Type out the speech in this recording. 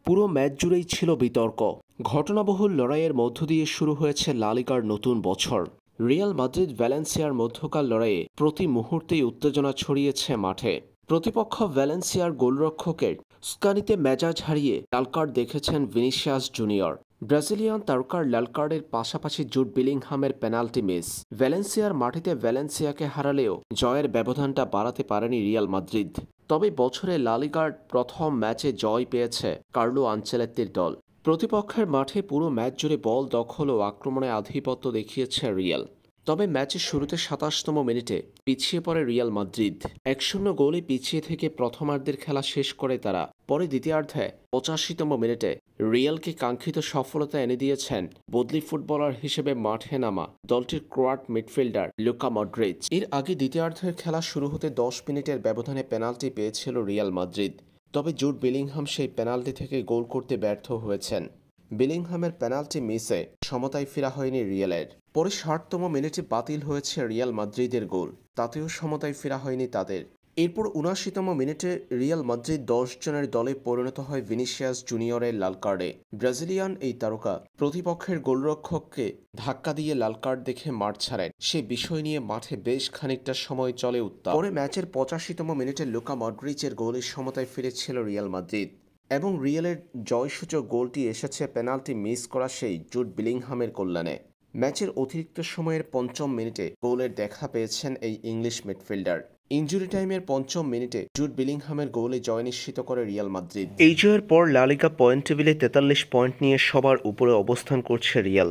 পুরো ম্যাচ জুড়েই ছিল বিতর্ক। ঘটনাবহুল লড়াইয়ের মধ্য দিয়ে শুরু হয়েছে লা লিগার নতুন বছর। রিয়াল মাদ্রিদ ভ্যালেন্সিয়ার মধ্যকার লড়াইয়ে প্রতি মুহূর্তেই উত্তেজনা ছড়িয়েছে মাঠে। প্রতিপক্ষ ভ্যালেন্সিয়ার গোলরক্ষকের স্কানিতে মেজাজ হারিয়ে লাল কার্ড দেখেছেন ভিনিসিয়াস জুনিয়র। ব্রাজিলিয়ান তারকার লাল কার্ডের পাশাপাশি জুড বেলিংহামের পেনাল্টি মিস। ভ্যালেন্সিয়ার মাটিতে ভ্যালেন্সিয়াকে হারালেও জয়ের ব্যবধানটা বাড়াতে পারেনি রিয়াল মাদ্রিদ। তবে বছরে লা লিগার প্রথম ম্যাচে জয় পেয়েছে কার্লো আনচেলত্তির দল। প্রতিপক্ষের মাঠে পুরো ম্যাচ জুড়ে বল দখল ও আক্রমণে আধিপত্য দেখিয়েছে রিয়াল। তবে ম্যাচের শুরুতে ২৭তম মিনিটে পিছিয়ে পড়ে রিয়াল মাদ্রিদ। ১-০ গোলে পিছিয়ে থেকে প্রথমার্ধের খেলা শেষ করে তারা। পরে দ্বিতীয়ার্ধে ৮৫তম মিনিটে রিয়ালকে কাঙ্ক্ষিত সফলতা এনে দিয়েছেন বদলি ফুটবলার হিসেবে মাঠে নামা দলটির ক্রোয়াট মিডফিল্ডার লুকা মডরিচ। এর আগে দ্বিতীয়ার্ধের খেলা শুরু হতে ১০ মিনিটের ব্যবধানে পেনাল্টি পেয়েছিল রিয়াল মাদ্রিদ। তবে জুড বেলিংহাম সেই পেনাল্টি থেকে গোল করতে ব্যর্থ হয়েছেন। বেলিংহামের পেনাল্টি মিসে সমতায় ফেরা হয়নি রিয়ালের। পরে ৬০তম মিনিটে বাতিল হয়েছে রিয়াল মাদ্রিদের গোল, তাতেও সমতায় ফেরা হয়নি তাদের। এরপর ৭৯তম মিনিটে রিয়াল মাদ্রিদ ১০ জনের দলে পরিণত হয় ভিনিসিয়াস জুনিয়রের লাল কার্ডে। ব্রাজিলিয়ান এই তারকা প্রতিপক্ষের গোলরক্ষককে ধাক্কা দিয়ে লাল কার্ড দেখে মাঠ ছাড়েন। সে বিষয় নিয়ে মাঠে বেশ খানিকটা সময় চলে উত্তাপ। পরে ম্যাচের ৮৫তম মিনিটে লুকা মডরিচের গোলে সমতায় ফিরেছিল রিয়াল মাদ্রিদ এবং রিয়ালের জয়সূচক গোলটি এসেছে পেনাল্টি মিস করা সেই জুড বেলিংহামের কল্যাণে। ম্যাচের অতিরিক্ত সময়ের ৫ম মিনিটে গোলের দেখা পেয়েছেন এই ইংলিশ মিডফিল্ডার। ইনজুরি টাইমের ৫ম মিনিটে জুড বেলিংহামের গোলে জয় নিশ্চিত করে রিয়াল মাদ্রিদ। এই জয়ের পর লা লিগা পয়েন্ট টেবিলে ৪৩ পয়েন্ট নিয়ে সবার উপরে অবস্থান করছে রিয়াল।